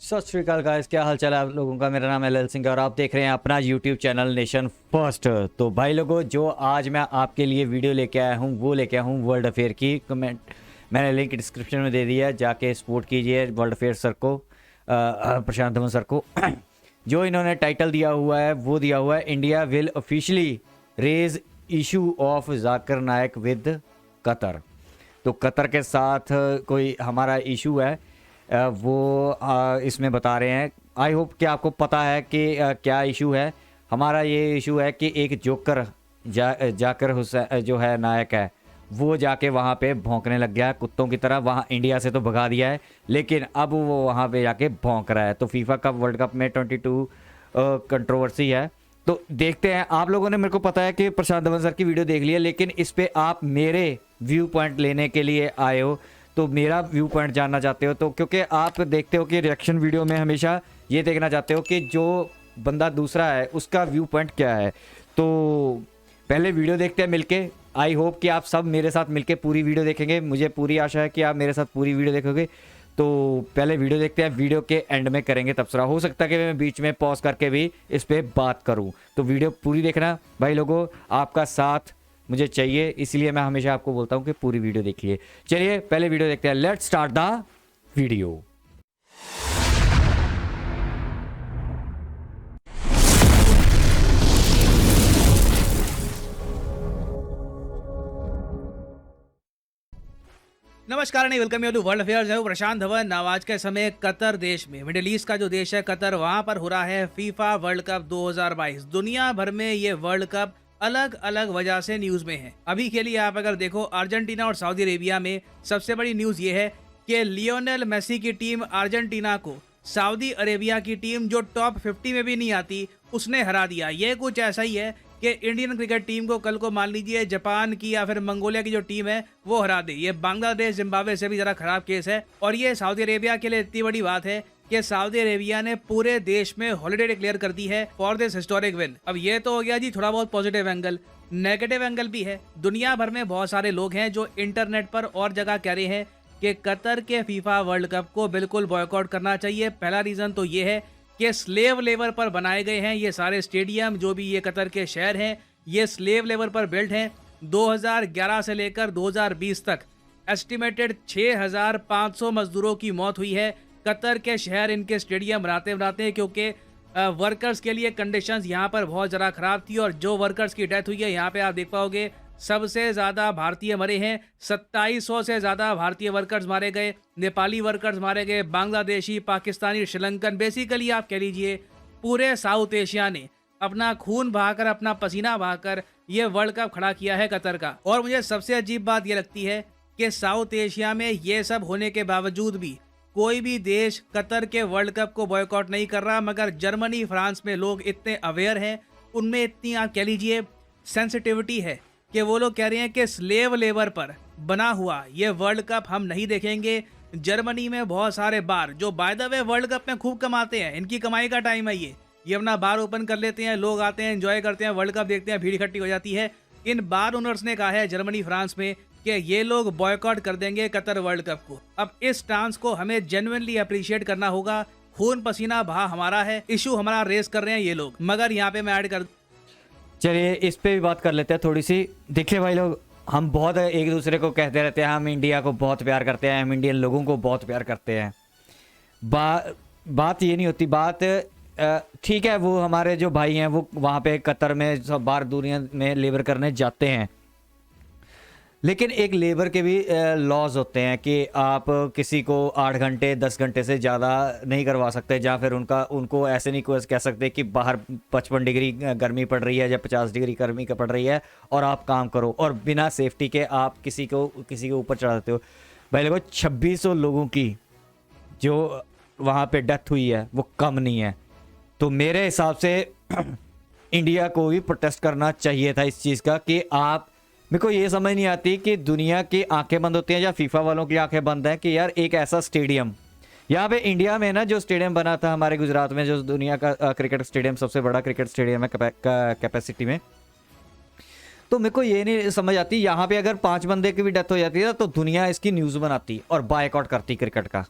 सत श्री अकाल गाइस, क्या हाल चाल है आप लोगों का। मेरा नाम है ललित सिंह और आप देख रहे हैं अपना यूट्यूब चैनल नेशन फर्स्ट। तो भाई लोगों, जो आज मैं आपके लिए वीडियो लेके आया हूँ वो लेके आया हूँ वर्ल्ड अफेयर की। कमेंट मैंने लिंक डिस्क्रिप्शन में दे दिया है, जाके सपोर्ट कीजिए वर्ल्ड अफेयर सर को, प्रशांत धवन सर को। जो इन्होंने टाइटल दिया हुआ है वो दिया हुआ है India will officially raise issue of Zakir Naik with Qatar. तो कतर के साथ कोई हमारा इशू है, वो इसमें बता रहे हैं। आई होप कि आपको पता है कि क्या इशू है। हमारा ये इशू है कि एक जोकर जाकिर हुसैन जो है नायक है, वो जाके वहाँ पे भौंकने लग गया है कुत्तों की तरह। वहाँ इंडिया से तो भगा दिया है, लेकिन अब वो वहाँ पे जाके भौंक रहा है। तो फीफा कप वर्ल्ड कप में 22 कंट्रोवर्सी है। तो देखते हैं। आप लोगों ने, मेरे को पता है कि प्रशांत धवन सर की वीडियो देख ली है, लेकिन इस पे आप मेरे व्यू पॉइंट लेने के लिए आए हो, तो मेरा व्यू पॉइंट जानना चाहते हो। तो क्योंकि आप देखते हो कि रिएक्शन वीडियो में हमेशा ये देखना चाहते हो कि जो बंदा दूसरा है उसका व्यू पॉइंट क्या है। तो पहले वीडियो देखते हैं मिलके। आई होप कि आप सब मेरे साथ मिलके पूरी वीडियो देखेंगे। मुझे पूरी आशा है कि आप मेरे साथ पूरी वीडियो देखोगे। तो पहले वीडियो देखते हैं, वीडियो के एंड में करेंगे तबसरा। हो सकता है कि मैं बीच में पॉज करके भी इस पर बात करूं। तो वीडियो पूरी देखना भाई लोगों, आपका साथ मुझे चाहिए, इसलिए मैं हमेशा आपको बोलता हूं कि पूरी वीडियो देखिए। चलिए पहले वीडियो देखते हैं। Let's start the video. नमस्कार नहीं, welcome you to world affairs. है प्रशांत धवन। आज के समय कतर देश में, मिडिल ईस्ट का जो देश है कतर, वहां पर हो रहा है फीफा वर्ल्ड कप 2022। दुनिया भर में ये वर्ल्ड कप अलग अलग वजह से न्यूज में है। अभी के लिए आप अगर देखो, अर्जेंटीना और सऊदी अरेबिया में सबसे बड़ी न्यूज ये है कि लियोनेल मेसी की टीम अर्जेंटीना को सऊदी अरेबिया की टीम जो टॉप 50 में भी नहीं आती उसने हरा दिया। ये कुछ ऐसा ही है कि इंडियन क्रिकेट टीम को कल को मान लीजिए जापान की या फिर मंगोलिया की जो टीम है वो हरा दे। ये बांग्लादेश जिम्बाब्वे से भी जरा खराब केस है। और ये सऊदी अरेबिया के लिए इतनी बड़ी बात है कि सऊदी अरेबिया ने पूरे देश में हॉलिडे डिक्लेयर कर दी है फॉर दिस हिस्टोरिक विन। अब ये तो हो गया जी थोड़ा बहुत पॉजिटिव एंगल। नेगेटिव एंगल भी है। दुनिया भर में बहुत सारे लोग हैं जो इंटरनेट पर और जगह कह रहे हैं कि कतर के फीफा वर्ल्ड कप को बिल्कुल बॉयकॉट करना चाहिए। पहला रीजन तो ये है कि स्लेव लेबर पर बनाए गए हैं ये सारे स्टेडियम, जो भी ये कतर के शहर हैं ये स्लेव लेबर पर बिल्ड हैं। 2011 से लेकर 2020 तक एस्टिमेटेड 6500 मजदूरों की मौत हुई है। कतर के शहर इनके स्टेडियम बनाते क्योंकि वर्कर्स के लिए कंडीशंस यहाँ पर बहुत ज़्यादा ख़राब थी। और जो वर्कर्स की डेथ हुई है यहाँ पे आप देख पाओगे सबसे ज़्यादा भारतीय मरे हैं। 2700 से ज़्यादा भारतीय वर्कर्स मारे गए, नेपाली वर्कर्स मारे गए, बांग्लादेशी, पाकिस्तानी, श्रीलंकन, बेसिकली आप कह लीजिए पूरे साउथ एशिया ने अपना खून बहाकर, अपना पसीना बहाकर ये वर्ल्ड कप खड़ा किया है कतर का। और मुझे सबसे अजीब बात ये लगती है कि साउथ एशिया में ये सब होने के बावजूद भी कोई भी देश कतर के वर्ल्ड कप को बॉयकॉट नहीं कर रहा। मगर जर्मनी, फ्रांस में लोग इतने अवेयर हैं, उनमें इतनी आप कह लीजिए सेंसिटिविटी है कि वो लोग कह रहे हैं कि स्लेव लेबर पर बना हुआ ये वर्ल्ड कप हम नहीं देखेंगे। जर्मनी में बहुत सारे बार, जो by the way world cup में खूब कमाते हैं, इनकी कमाई का टाइम है ये अपना बार ओपन कर लेते हैं, लोग आते हैं, एंजॉय करते हैं, वर्ल्ड कप देखते हैं, भीड़ इकट्ठी हो जाती है। इन बार ओनर्स ने कहा है जर्मनी, फ्रांस में कि ये लोग बॉयकॉट कर देंगे कतर वर्ल्ड कप को। अब इस स्टांस को हमें जेन्युइनली अप्रिशिएट करना होगा। खून पसीना बहा हमारा है, इशू हमारा रेस कर रहे हैं ये लोग। मगर यहाँ पे मैं ऐड कर, चलिए इस पे भी बात कर लेते हैं थोड़ी सी। देखिए भाई लोग, हम बहुत एक दूसरे को कहते रहते हैं हम इंडिया को बहुत प्यार करते हैं, हम इंडियन लोगों को बहुत प्यार करते हैं। बात ये नहीं होती। बात ठीक है, वो हमारे जो भाई हैं वो वहाँ पे कतर में सब बाहर दुनिया में लेबर करने जाते हैं, लेकिन एक लेबर के भी लॉज होते हैं कि आप किसी को 8 घंटे 10 घंटे से ज़्यादा नहीं करवा सकते, या फिर उनको ऐसे नहीं कह सकते कि बाहर 55 डिग्री गर्मी पड़ रही है या 50 डिग्री गर्मी का पड़ रही है और आप काम करो, और बिना सेफ्टी के आप किसी के ऊपर चढ़ाते हो। भाई लोगों, 2600 लोगों की जो वहाँ पे डेथ हुई है वो कम नहीं है। तो मेरे हिसाब से इंडिया को भी प्रोटेस्ट करना चाहिए था इस चीज़ का कि आप, मेरे को ये समझ नहीं आती कि दुनिया की आंखें बंद होती हैं या फीफा वालों की आंखें बंद हैं कि यार एक ऐसा स्टेडियम यहाँ पे इंडिया में ना, जो स्टेडियम बना था हमारे गुजरात में, जो दुनिया का क्रिकेट स्टेडियम, सबसे बड़ा क्रिकेट स्टेडियम है कैपेसिटी में। तो मेरे को ये नहीं समझ आती, यहाँ पे अगर 5 बंदे की भी डेथ हो जाती है तो दुनिया इसकी न्यूज़ बनाती और बायकॉट करती क्रिकेट का।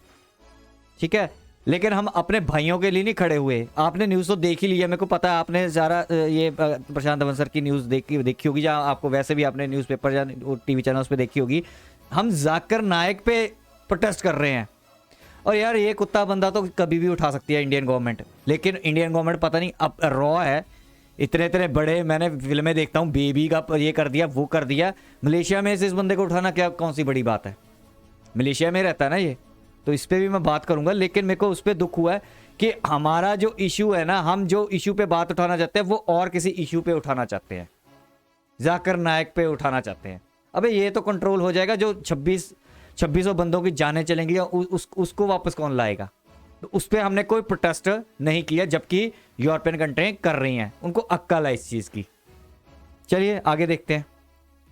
ठीक है, लेकिन हम अपने भाइयों के लिए नहीं खड़े हुए। आपने न्यूज़ तो देख ही लिया, मेरे को पता है आपने सारा ये प्रशांत धवन सर की न्यूज़ देखी होगी, जहाँ आपको वैसे भी आपने न्यूज़पेपर या टीवी चैनल्स पे देखी होगी। हम जाकिर नायक पे प्रोटेस्ट कर रहे हैं, और यार ये कुत्ता बंदा तो कभी भी उठा सकती है इंडियन गवर्नमेंट, लेकिन इंडियन गवर्नमेंट पता नहीं अब रॉ है। इतने इतने बड़े मैंने फिल्में देखता हूँ, बेबी का ये कर दिया वो कर दिया, मलेशिया में से इस बंदे को उठाना क्या कौन सी बड़ी बात है? मलेशिया में रहता है ना ये, तो इस पर भी मैं बात करूंगा। लेकिन मेरे को उस पर दुख हुआ है कि हमारा जो इशू है ना, हम जो इशू पे बात उठाना चाहते हैं वो और किसी इशू पे उठाना चाहते हैं, जाकिर नायक पे उठाना चाहते हैं। अबे ये तो कंट्रोल हो जाएगा, जो 2600 बंदों की जानें चलेंगी उसको वापस कौन लाएगा? तो उस पर हमने कोई प्रोटेस्ट नहीं किया, जबकि यूरोपियन कंट्री कर रही हैं, उनको अक्ल है इस चीज़ की। चलिए आगे देखते हैं।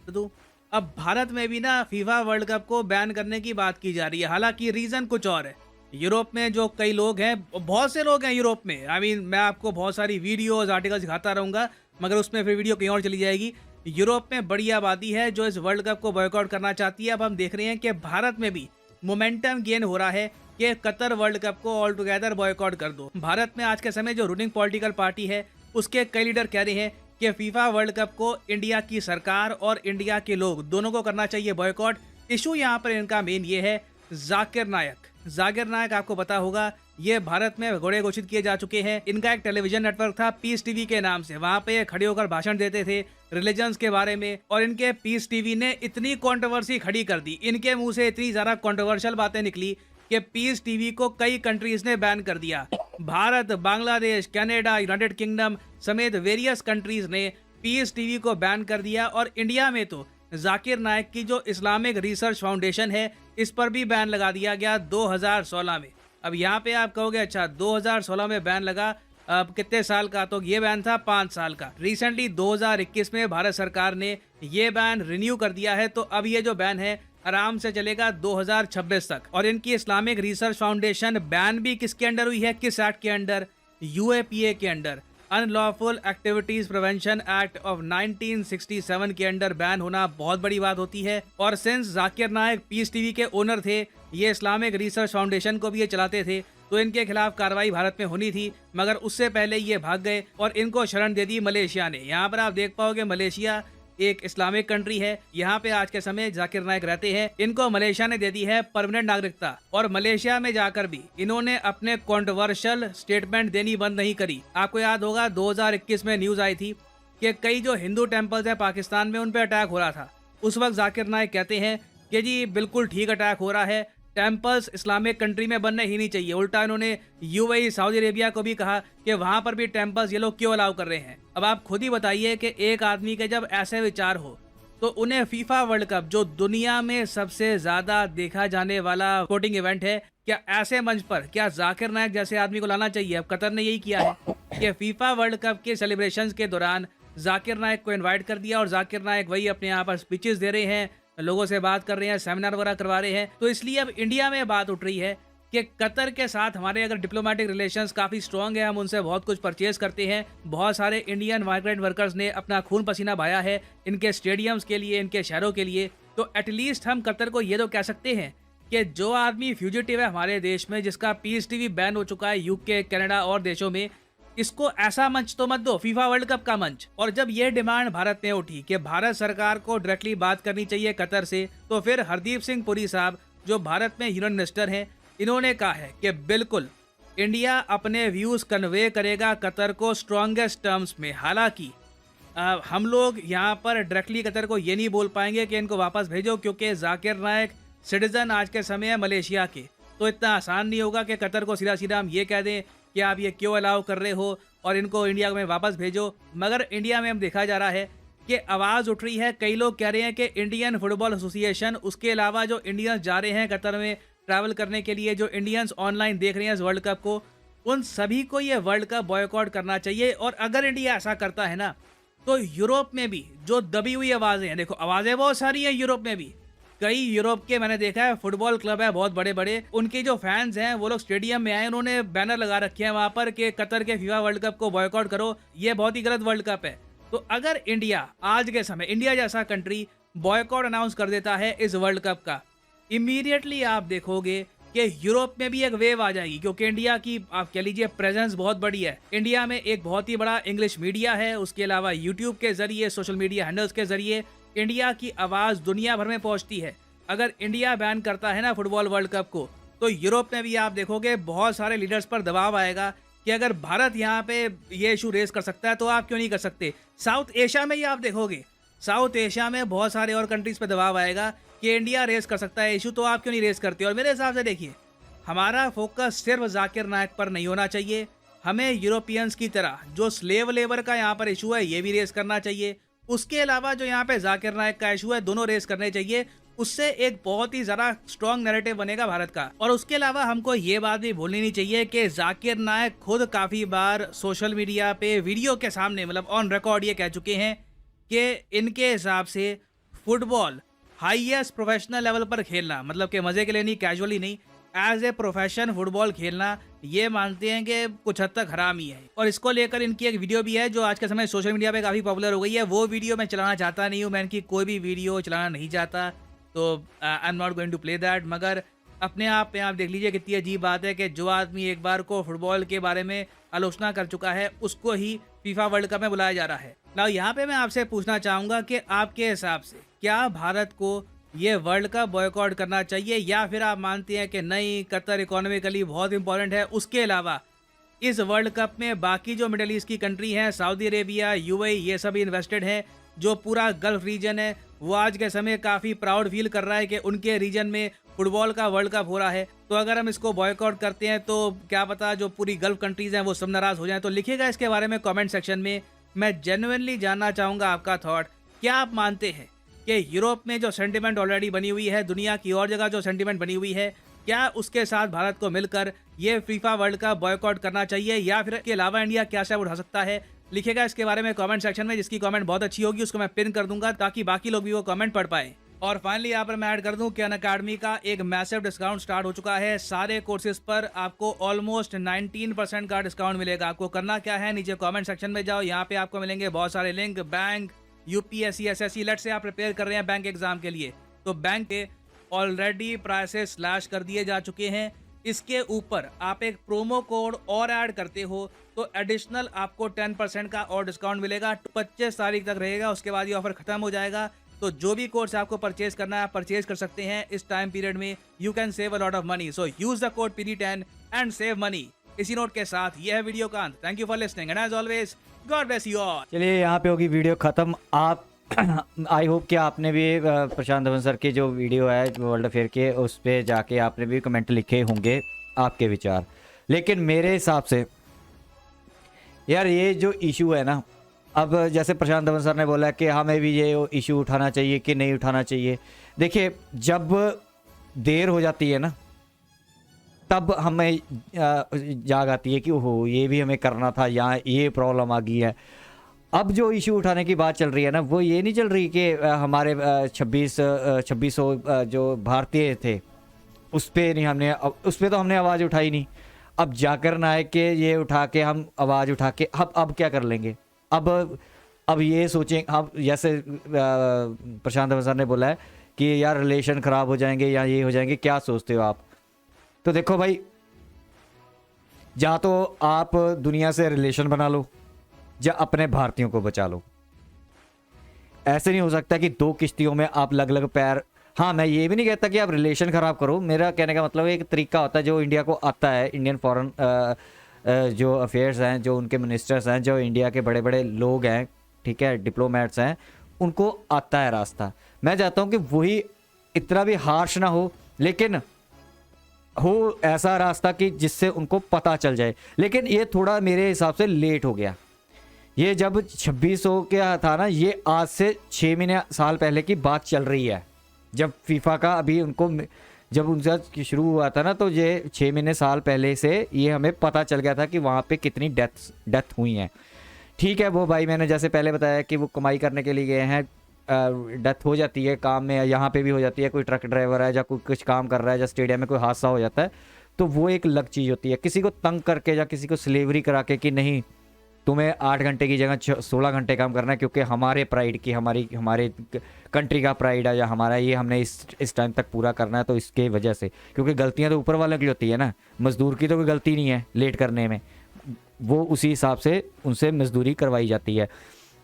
तो अब भारत में भी ना फीफा वर्ल्ड कप को बैन करने की बात की जा रही है, हालांकि रीजन कुछ और है। यूरोप में जो कई लोग हैं, बहुत से लोग हैं यूरोप में, मैं आपको बहुत सारी वीडियोस आर्टिकल दिखाता रहूंगा, मगर उसमें फिर वीडियो कहीं और चली जाएगी। यूरोप में बड़ी आबादी है जो इस वर्ल्ड कप को बॉयकॉट करना चाहती है। अब हम देख रहे हैं कि भारत में भी मोमेंटम गेन हो रहा है कि कतर वर्ल्ड कप को ऑल टुगेदर बॉयकॉट कर दो। भारत में आज के समय जो रूलिंग पॉलिटिकल पार्टी है, उसके कई लीडर कह रहे हैं कि फीफा वर्ल्ड कप को इंडिया की सरकार और इंडिया के लोग दोनों को करना चाहिए बॉयकॉट। इशू यहाँ पर इनका मेन ये है जाकिर नायक आपको पता होगा, ये भारत में घोड़े घोषित किए जा चुके हैं। इनका एक टेलीविजन नेटवर्क था पीस टीवी के नाम से, वहां पे खड़े होकर भाषण देते थे रिलीजन्स के बारे में, और इनके पीस टीवी ने इतनी कंट्रोवर्सी खड़ी कर दी, इनके मुंह से इतनी ज्यादा कंट्रोवर्शियल बातें निकली कि पीस टीवी को कई कंट्रीज ने बैन कर दिया। Bharat, Bangladesh, Canada, United kingdom समेत वेरियस कंट्रीज ने पीस टीवी को बैन कर दिया। और इंडिया में तो जाकिर नायक की जो इस्लामिक रिसर्च फाउंडेशन है, इस पर भी बैन लगा दिया गया 2016 में। अब यहाँ पे आप कहोगे अच्छा 2016 में बैन लगा, अब कितने साल का? तो ये बैन था 5 साल का। रिसेंटली 2021 में भारत सरकार ने ये बैन रिन्यू कर दिया है, तो अब ये जो बैन है आराम से चलेगा 2026 तक। और इनकी इस्लामिक रिसर्च फाउंडेशन बैन भी किसके अंडर हुई है, किस एक्ट के अंडर? यूएपीए के under, unlawful activities prevention act of 1967 के अंडर बैन होना बहुत बड़ी बात होती है। और सिंस जाकिर नायक पीस टीवी के ओनर थे, ये इस्लामिक रिसर्च फाउंडेशन को भी ये चलाते थे, तो इनके खिलाफ कार्रवाई भारत में होनी थी, मगर उससे पहले ये भाग गए और इनको शरण दे दी मलेशिया ने। यहाँ पर आप देख पाओगे मलेशिया एक इस्लामिक कंट्री है, यहाँ पे आज के समय जाकिर नायक रहते हैं। इनको मलेशिया ने दे दी है परमानेंट नागरिकता, और मलेशिया में जाकर भी इन्होंने अपने कंट्रोवर्शियल स्टेटमेंट देनी बंद नहीं करी। आपको याद होगा 2021 में न्यूज आई थी कि कई जो हिंदू टेम्पल्स है पाकिस्तान में, उन पे अटैक हो रहा था। उस वक्त जाकिर नायक कहते हैं कि जी बिल्कुल ठीक अटैक हो रहा है, टेम्पल्स इस्लामिक कंट्री में बनने ही नहीं चाहिए। उल्टा इन्होंने यूएई, सऊदी अरेबिया को भी कहा कि वहां पर भी टेम्पल्स ये लोग क्यों अलाउ कर रहे हैं। अब आप खुद ही बताइए कि एक आदमी के जब ऐसे विचार हो, तो उन्हें फीफा वर्ल्ड कप, जो दुनिया में सबसे ज्यादा देखा जाने वाला स्पोर्टिंग इवेंट है, क्या ऐसे मंच पर क्या जाकिर नायक जैसे आदमी को लाना चाहिए? अब कतर ने यही किया है कि फीफा वर्ल्ड कप के सेलिब्रेशंस के दौरान जाकिर नायक को इन्वाइट कर दिया, और जाकिर नायक वही अपने यहाँ पर स्पीचेस दे रहे हैं, लोगों से बात कर रहे हैं, सेमिनार वगैरह करवा रहे हैं। तो इसलिए अब इंडिया में बात उठ रही है कि कतर के साथ हमारे अगर डिप्लोमेटिक रिलेशंस काफ़ी स्ट्रॉन्ग है, हम उनसे बहुत कुछ परचेज करते हैं, बहुत सारे इंडियन माइग्रेंट वर्कर्स ने अपना खून पसीना बहाया है इनके स्टेडियम्स के लिए, इनके शहरों के लिए, तो एटलीस्ट हम कतर को ये तो कह सकते हैं कि जो आदमी फ्यूजिटिव है हमारे देश में, जिसका पीस टीवी बैन हो चुका है यूके, कनाडा और देशों में, इसको ऐसा मंच तो मत दो, फीफा वर्ल्ड कप का मंच। और जब ये डिमांड भारत में उठी कि भारत सरकार को डायरेक्टली बात करनी चाहिए कतर से, तो फिर हरदीप सिंह पुरी साहब जो भारत में यूनियन मिनिस्टर हैं, इन्होंने कहा है कि बिल्कुल इंडिया अपने व्यूज कन्वे करेगा कतर को स्ट्रॉन्गेस्ट टर्म्स में। हालांकि हम लोग यहाँ पर डायरेक्टली कतर को ये नहीं बोल पाएंगे कि इनको वापस भेजो, क्योंकि जाकिर नायक सिटीजन आज के समय है मलेशिया के, तो इतना आसान नहीं होगा कि कतर को सीधा सीधा हम ये कह दें कि आप ये क्यों अलाउ कर रहे हो और इनको इंडिया में वापस भेजो। मगर इंडिया में हम देखा जा रहा है कि आवाज़ उठ रही है, कई लोग कह रहे हैं कि इंडियन फुटबॉल एसोसिएशन, उसके अलावा जो इंडियंस जा रहे हैं कतर में ट्रैवल करने के लिए, जो इंडियंस ऑनलाइन देख रहे हैं इस वर्ल्ड कप को, उन सभी को ये वर्ल्ड कप बॉयकॉट करना चाहिए। और अगर इंडिया ऐसा करता है ना, तो यूरोप में भी जो दबी हुई आवाज़ें हैं, देखो आवाज़ें बहुत सारी हैं यूरोप में भी, कई यूरोप के मैंने देखा है फुटबॉल क्लब है बहुत बड़े बड़े, उनके जो फैंस हैं वो लोग स्टेडियम में आए, उन्होंने बैनर लगा रखे हैं वहां पर कि कतर के फीफा वर्ल्ड कप को बॉयकॉट करो, ये बहुत ही गलत वर्ल्ड कप है। तो अगर इंडिया आज के समय, इंडिया जैसा कंट्री बॉयकॉट अनाउंस कर देता है इस वर्ल्ड कप का, इमीडिएटली आप देखोगे कि यूरोप में भी एक वेव आ जाएगी, क्योंकि इंडिया की आप कह लीजिए प्रेजेंस बहुत बड़ी है। इंडिया में एक बहुत ही बड़ा इंग्लिश मीडिया है, उसके अलावा यूट्यूब के जरिए, सोशल मीडिया हैंडल्स के जरिए इंडिया की आवाज़ दुनिया भर में पहुंचती है। अगर इंडिया बैन करता है ना फुटबॉल वर्ल्ड कप को, तो यूरोप में भी आप देखोगे बहुत सारे लीडर्स पर दबाव आएगा कि अगर भारत यहाँ पे ये इशू रेस कर सकता है तो आप क्यों नहीं कर सकते। साउथ एशिया में ही आप देखोगे, साउथ एशिया में बहुत सारे और कंट्रीज पे दबाव आएगा कि इंडिया रेस कर सकता है इशू, तो आप क्यों नहीं रेस करते। और मेरे हिसाब से देखिए, हमारा फोकस सिर्फ जाकिर नायक पर नहीं होना चाहिए, हमें यूरोपियंस की तरह जो स्लेव लेबर का यहाँ पर इशू है ये भी रेस करना चाहिए। उसके अलावा जो यहाँ पे जाकिर नायक का इशू है, दोनों रेस करने चाहिए। उससे एक बहुत ही ज़्यादा स्ट्रॉन्ग नैरेटिव बनेगा भारत का। और उसके अलावा हमको ये बात भी भूलनी नहीं चाहिए कि जाकिर नायक खुद काफ़ी बार सोशल मीडिया पे वीडियो के सामने मतलब ऑन रिकॉर्ड ये कह चुके हैं कि इनके हिसाब से फुटबॉल हाईएस्ट प्रोफेशनल लेवल पर खेलना, मतलब कि मज़े के लिए नहीं, कैजुअली नहीं, एज ए प्रोफेशन फुटबॉल खेलना ये मानते हैं कि कुछ हद तक हराम ही है। और इसको लेकर इनकी एक वीडियो भी है जो आज के समय सोशल मीडिया पे काफ़ी पॉपुलर हो गई है। वो वीडियो मैं चलाना चाहता नहीं हूँ, मैं इनकी कोई भी वीडियो चलाना नहीं चाहता, तो I am not going to play that. मगर अपने आप में आप देख लीजिए कितनी अजीब बात है कि जो आदमी एक बार को फुटबॉल के बारे में आलोचना कर चुका है उसको ही फीफा वर्ल्ड कप में बुलाया जा रहा है। ना यहाँ पे मैं आपसे पूछना चाहूँगा कि आपके हिसाब से क्या भारत को ये वर्ल्ड कप बॉयकॉट करना चाहिए, या फिर आप मानते हैं कि नहीं, कतर इकोनॉमिकली बहुत इंपॉर्टेंट है, उसके अलावा इस वर्ल्ड कप में बाकी जो मिडिल ईस्ट की कंट्री हैं, सऊदी अरेबिया, यूएई, ये सभी इन्वेस्टेड हैं। जो पूरा गल्फ रीजन है वो आज के समय काफ़ी प्राउड फील कर रहा है कि उनके रीजन में फुटबॉल का वर्ल्ड कप हो रहा है। तो अगर हम इसको बॉयकॉट करते हैं तो क्या पता जो पूरी गल्फ कंट्रीज़ हैं वो सब नाराज़ हो जाएं। तो लिखिएगा इसके बारे में कमेंट सेक्शन में, मैं जेन्युइनली जानना चाहूँगा आपका थॉट। क्या आप मानते हैं कि यूरोप में जो सेंटिमेंट ऑलरेडी बनी हुई है, दुनिया की और जगह जो सेंटिमेंट बनी हुई है, क्या उसके साथ भारत को मिलकर ये फीफा वर्ल्ड कप बॉयकॉट करना चाहिए, या फिर इसके अलावा इंडिया क्या स्टेप उठा सकता है? लिखेगा इसके बारे में कमेंट सेक्शन में। जिसकी कमेंट बहुत अच्छी होगी उसको मैं पिन कर दूंगा ताकि बाकी लोग भी वो कमेंट पढ़ पाए। और फाइनली यहाँ पर मैं ऐड कर दूं कि अनअकैडमी का एक मैसिव डिस्काउंट स्टार्ट हो चुका है। सारे कोर्सेज पर आपको ऑलमोस्ट 19% का डिस्काउंट मिलेगा। आपको करना क्या है, नीचे कमेंट सेक्शन में जाओ, यहाँ पे आपको मिलेंगे बहुत सारे link. Bank, UPSC, SSC, late से आप प्रिपेयर कर रहे हैं बैंक एग्जाम के लिए, तो बैंक के ऑलरेडी प्राइसेस स्लैश कर दिए जा चुके हैं। इसके ऊपर आप एक प्रोमो कोड और ऐड करते हो तो एडिशनल आपको 10% का और डिस्काउंट मिलेगा। 25 तारीख तक रहेगा, उसके बाद ये ऑफर खत्म हो जाएगा। तो जो भी कोर्स आपको परचेज करना है आप परचेज कर सकते हैं इस टाइम पीरियड में। You can save a lot of money, so use the code PD10 and save money. इसी नोट के साथ ये है वीडियो का अंत। Thank you for listening and as always God bless you all. चलिए यहाँ पे होगी वीडियो ख़त्म। आप आई होप कि आपने भी प्रशांत धवन सर की जो वीडियो है वर्ल्ड अफेयर के, उस पर जाके आपने भी कमेंट लिखे होंगे आपके विचार। लेकिन मेरे हिसाब से यार ये जो इशू है ना, अब जैसे प्रशांत धवन सर ने बोला कि हमें भी ये इशू उठाना चाहिए कि नहीं उठाना चाहिए। देखिए जब देर हो जाती है ना तब हमें जाग आती है कि ओहो ये भी हमें करना था, यहाँ ये प्रॉब्लम आ गई है। अब जो इशू उठाने की बात चल रही है ना, वो ये नहीं चल रही कि हमारे 2600 जो भारतीय थे उस पर नहीं, हमने उस पर तो हमने आवाज़ उठाई नहीं। अब जाकर नायक के ये उठा के हम आवाज़ उठा के अब क्या कर लेंगे। अब ये सोचें हम, जैसे प्रशांत धवन सर ने बोला है कि यार रिलेशन ख़राब हो जाएंगे या ये हो जाएंगे, क्या सोचते हो आप? तो देखो भाई, या तो आप दुनिया से रिलेशन बना लो या अपने भारतीयों को बचा लो। ऐसे नहीं हो सकता कि दो किश्तियों में आप लग लग पैर। हाँ, मैं ये भी नहीं कहता कि आप रिलेशन ख़राब करो, मेरा कहने का मतलब एक तरीका होता है जो इंडिया को आता है। इंडियन फॉरेन जो अफेयर्स हैं, जो उनके मिनिस्टर्स हैं, जो इंडिया के बड़े बड़े लोग हैं, ठीक है, डिप्लोमेट्स हैं, उनको आता है रास्ता। मैं चाहता हूँ कि वही इतना भी हार्श ना हो, लेकिन हो ऐसा रास्ता कि जिससे उनको पता चल जाए। लेकिन ये थोड़ा मेरे हिसाब से लेट हो गया। ये जब 2600 क्या था ना, ये आज से 6 महीने साल पहले की बात चल रही है। जब फीफा का अभी उनको जब उनसे शुरू हुआ था ना, तो ये 6 महीने साल पहले से ये हमें पता चल गया था कि वहाँ पे कितनी डेथ हुई हैं। ठीक है, वो भाई मैंने जैसे पहले बताया कि वो कमाई करने के लिए गए हैं, डेथ हो जाती है काम में, यहाँ पे भी हो जाती है। कोई ट्रक ड्राइवर है या कोई कुछ काम कर रहा है या स्टेडियम में कोई हादसा हो जाता है, तो वो एक अलग चीज़ होती है। किसी को तंग करके या किसी को स्लेवरी करा के कि नहीं तुम्हें 8 घंटे की जगह 16 घंटे काम करना है, क्योंकि हमारे प्राइड की, हमारे कंट्री का प्राइड है या हमारा, ये हमने इस टाइम तक पूरा करना है। तो इसके वजह से, क्योंकि गलतियां तो ऊपर वालों की होती है ना, मजदूर की तो कोई गलती नहीं है लेट करने में, वो उसी हिसाब से उनसे मजदूरी करवाई जाती है।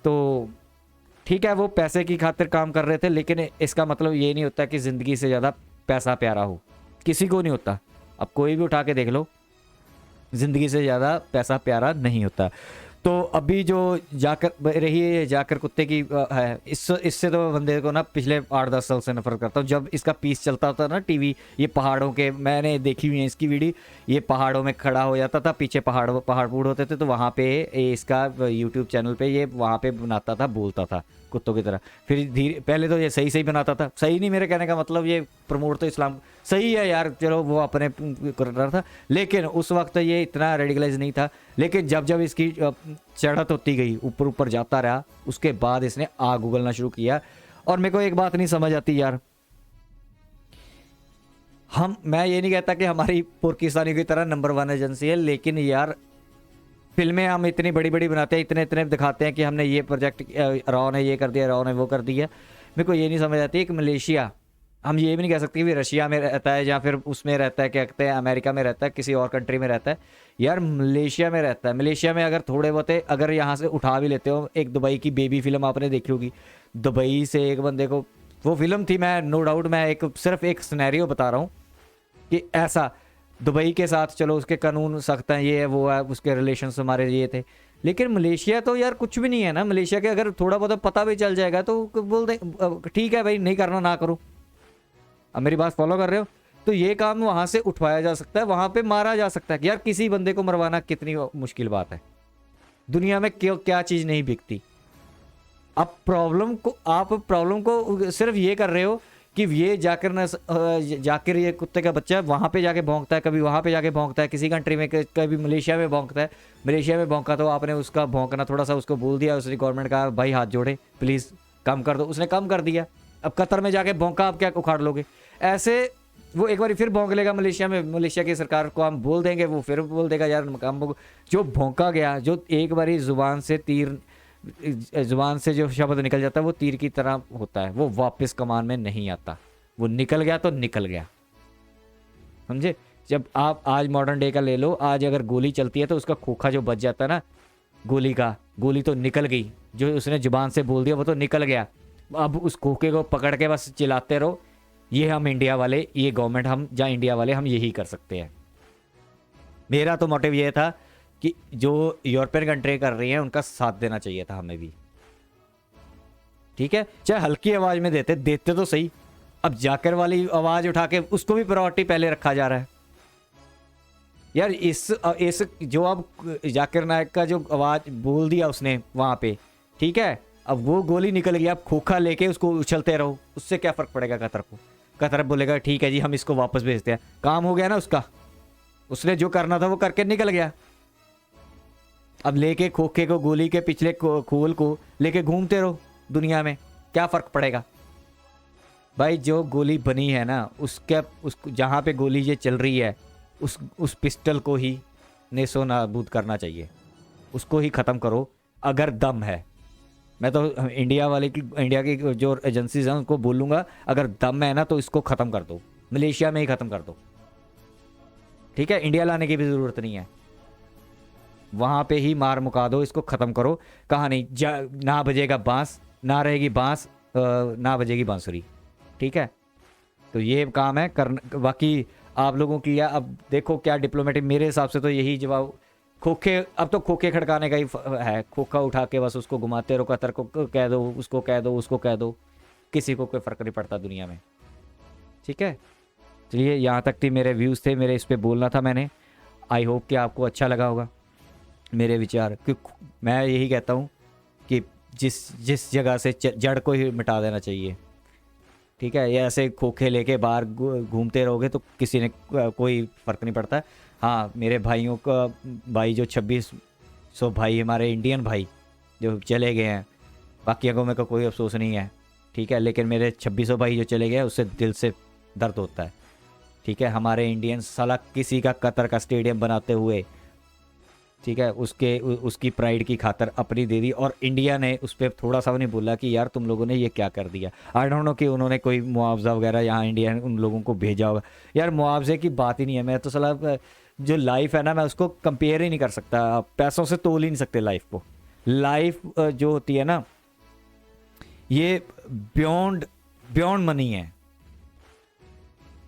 तो ठीक है, वो पैसे की खातिर काम कर रहे थे, लेकिन इसका मतलब ये नहीं होता कि ज़िंदगी से ज़्यादा पैसा प्यारा हो, किसी को नहीं होता। अब कोई भी उठा के देख लो, ज़िंदगी से ज़्यादा पैसा प्यारा नहीं होता। तो अभी जो जाकर रही है, जाकर कुत्ते की है, इससे तो बंदे को ना पिछले 8-10 साल से नफरत करता हूँ। जब इसका पीस चलता था ना टीवी, ये पहाड़ों के, मैंने देखी हुई है इसकी वीडियो, ये पहाड़ों में खड़ा हो जाता था, पीछे पहाड़ होते थे, तो वहाँ पे इसका यूट्यूब चैनल पे ये वहाँ पे बनाता था, बोलता था कुत्तों की तरह। फिर धीरे, पहले तो ये सही बनाता था, सही नहीं मेरे कहने का मतलब, ये प्रमोट तो इस्लाम सही है यार, चलो वो अपने कर रहा था, लेकिन उस वक्त ये इतना रेडिकलाइज नहीं था। लेकिन जब इसकी चढ़त होती गई, ऊपर जाता रहा, उसके बाद इसने आग उगलना शुरू किया। और मेरे को एक बात नहीं समझ आती यार, मैं ये नहीं कहता कि हमारी पाकिस्तानी की तरह नंबर 1 एजेंसी है, लेकिन यार फिल्में हम इतनी बड़ी बड़ी बनाते हैं, इतने दिखाते हैं कि हमने ये प्रोजेक्ट, रॉ ने ये कर दिया, रॉ ने वो कर दिया। मेरे को ये नहीं समझ आती कि मलेशिया, हम ये भी नहीं कह सकते कि रशिया में रहता है या फिर उसमें रहता है, क्या कहते हैं, अमेरिका में रहता है, किसी और कंट्री में रहता है, यार मलेशिया में रहता है। मलेशिया में अगर थोड़े बहुत, अगर यहाँ से उठा भी लेते हो, एक दुबई की बेबी फिल्म आपने देखी होगी, दुबई से एक बंदे को, वो फिल्म थी, मैं नो डाउट, मैं सिर्फ एक सिनेरियो बता रहा हूँ कि ऐसा दुबई के साथ, चलो उसके कानून सख्त हैं, ये है वो है, उसके रिलेशंस हमारे ये थे, लेकिन मलेशिया तो यार कुछ भी नहीं है ना। मलेशिया के अगर थोड़ा बहुत पता भी चल जाएगा तो बोल दे ठीक है भाई, नहीं करना ना करो। अब मेरी बात फॉलो कर रहे हो? तो ये काम वहां से उठवाया जा सकता है, वहां पे मारा जा सकता है। यार किसी बंदे को मरवाना कितनी मुश्किल बात है, दुनिया में क्यों क्या चीज नहीं बिकती। आप प्रॉब्लम को सिर्फ ये कर रहे हो कि ये जाकर ये कुत्ते का बच्चा वहाँ पे जाके भौंकता है, कभी वहाँ पे जाके भौंकता है, किसी कंट्री में, कभी मलेशिया में भौंकता है। मलेशिया में भौंका तो आपने उसका भौंकना थोड़ा सा उसको बोल दिया, उसने गवर्नमेंट का भाई हाथ जोड़े प्लीज़ कम कर दो, उसने कम कर दिया। अब कतर में जाके भौंका, आप क्या उखाड़ लोगे? ऐसे वो एक बार फिर भौंक लेगा मलेशिया में, मलेशिया की सरकार को हम बोल देंगे, वो फिर बोल देगा यार हम जो भौंका गया, जो एक बारी जुबान से जो शब्द निकल जाता है वो तीर की तरह होता है, वो वापस कमान में नहीं आता, वो निकल गया तो निकल गया, समझे? जब आप आज मॉडर्न डे का ले लो, आज अगर गोली चलती है तो उसका खोखा जो बच जाता है ना गोली तो निकल गई, जो उसने जुबान से बोल दिया वो तो निकल गया। अब उस खोखे को पकड़ के बस चिल्लाते रहो, ये हम इंडिया वाले, ये गवर्नमेंट, हम जहाँ इंडिया वाले हम यही कर सकते हैं। मेरा तो मोटिव ये था कि जो यूरोपियन कंट्री कर रही हैं उनका साथ देना चाहिए था हमें भी, ठीक है, चाहे हल्की आवाज में देते तो सही। अब जाकर वाली आवाज उठा के उसको भी प्रायोरिटी पहले रखा जा रहा है यार। इस जो अब जाकिर नायक का जो आवाज बोल दिया उसने वहां पे, ठीक है, अब वो गोली निकल गई, अब खोखा लेके उसको उछलते रहो, उससे क्या फर्क पड़ेगा कतर को? कतर बोलेगा ठीक है जी हम इसको वापस भेजते हैं, काम हो गया ना उसका, उसने जो करना था वो करके निकल गया। अब लेके खोखे को, गोली के पिछले खोल को लेके घूमते रहो दुनिया में, क्या फर्क पड़ेगा भाई? जो गोली बनी है ना जहाँ पे गोली ये चल रही है, उस पिस्टल को ही नेसो नाबूद करना चाहिए, उसको ही ख़त्म करो अगर दम है। मैं तो इंडिया की जो एजेंसीज हैं उनको बोलूँगा, अगर दम है ना तो इसको ख़त्म कर दो, मलेशिया में ही ख़त्म कर दो, ठीक है, इंडिया लाने की भी ज़रूरत नहीं है, वहाँ पे ही मार मुका दो, इसको ख़त्म करो। कहानी ना बजेगा बांस, ना रहेगी बांस, ना बजेगी बांसुरी, ठीक है। तो ये काम है करना, बाकी आप लोगों की या अब देखो क्या डिप्लोमेटिक, मेरे हिसाब से तो यही जवाब, खोखे, अब तो खोखे खड़काने का ही है, खोखा उठा के बस उसको घुमाते रहो, कतर को कह दो, उसको कह दो, उसको कह दो, किसी को कोई फ़र्क नहीं पड़ता दुनिया में, ठीक है। चलिए यहाँ तक थी मेरे व्यूज़ थे, मेरे इस पर बोलना था मैंने। आई होप कि आपको अच्छा लगा होगा मेरे विचार, क्योंकि मैं यही कहता हूँ कि जिस जगह से जड़ को ही मिटा देना चाहिए, ठीक है। ये ऐसे खोखे लेके बाहर घूमते रहोगे तो किसी ने कोई फ़र्क नहीं पड़ता। हाँ, मेरे भाइयों का भाई जो 2600 भाई हमारे इंडियन भाई जो चले गए हैं, बाकियों को मेरे को कोई अफसोस नहीं है, ठीक है, लेकिन मेरे 2600 भाई जो चले गए उससे दिल से दर्द होता है, ठीक है। हमारे इंडियंस साला किसी का कतर का स्टेडियम बनाते हुए ठीक है, उसकी प्राइड की खातर अपनी दे दी, और इंडिया ने उस पर थोड़ा सा भी नहीं बोला कि यार तुम लोगों ने ये क्या कर दिया। आई डोंट नो कि उन्होंने कोई मुआवजा वगैरह यहाँ इंडिया ने उन लोगों को भेजा होगा। यार मुआवजे की बात ही नहीं है, मैं तो सलाह जो लाइफ है ना, मैं उसको कंपेयर ही नहीं कर सकता, आप पैसों से तोल ही नहीं सकते लाइफ को। लाइफ जो होती है ना, ये बियॉन्ड बियॉन्ड मनी है।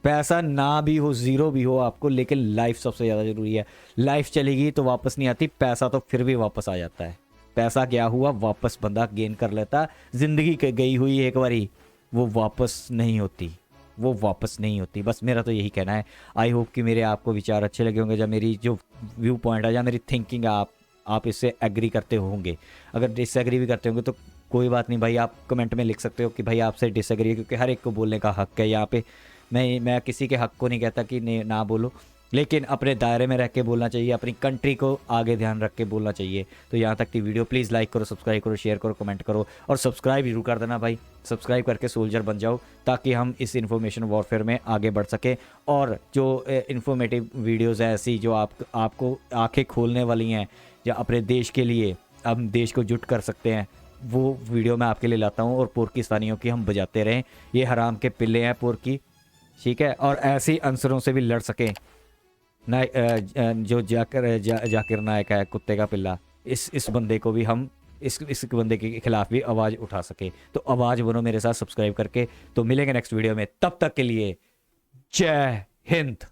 पैसा ना भी हो, जीरो भी हो आपको, लेकिन लाइफ सबसे ज़्यादा ज़रूरी है। लाइफ चलेगी तो वापस नहीं आती, पैसा तो फिर भी वापस आ जाता है। पैसा क्या हुआ, वापस बंदा गेन कर लेता। ज़िंदगी गई हुई एक बारी, वो वापस नहीं होती, वो वापस नहीं होती। बस मेरा तो यही कहना है। आई होप कि मेरे आपको विचार अच्छे लगे होंगे, जब मेरी जो व्यू पॉइंट है या मेरी थिंकिंग है, आप इससे एग्री करते होंगे। अगर डिसएग्री भी करते होंगे तो कोई बात नहीं भाई, आप कमेंट में लिख सकते हो कि भाई आपसे डिसएग्री है, क्योंकि हर एक को बोलने का हक है यहाँ पे। मैं किसी के हक को नहीं कहता कि ना बोलो, लेकिन अपने दायरे में रह के बोलना चाहिए, अपनी कंट्री को आगे ध्यान रख के बोलना चाहिए। तो यहाँ तक की वीडियो प्लीज़ लाइक करो, सब्सक्राइब करो, शेयर करो, कमेंट करो, और सब्सक्राइब जरूर कर देना भाई। सब्सक्राइब करके सोल्जर बन जाओ, ताकि हम इस इन्फॉर्मेशन वॉरफेयर में आगे बढ़ सकें। और जो इन्फॉर्मेटिव वीडियोज़ है ऐसी जो आपको आँखें खोलने वाली हैं, या अपने देश के लिए हम देश को जुट कर सकते हैं, वो वीडियो मैं आपके लिए लाता हूँ। और पोर्किस्तानियों की हम बजाते रहें, ये हराम के पिल्ले हैं पोर्की, ठीक है। और ऐसे ही अनसरों से भी लड़ सकें ना, जो जाकिर नायक है, कुत्ते का पिल्ला, इस बंदे को भी हम इस बंदे के खिलाफ भी आवाज़ उठा सके। तो आवाज़ बनो मेरे साथ सब्सक्राइब करके। तो मिलेंगे नेक्स्ट वीडियो में, तब तक के लिए जय हिंद।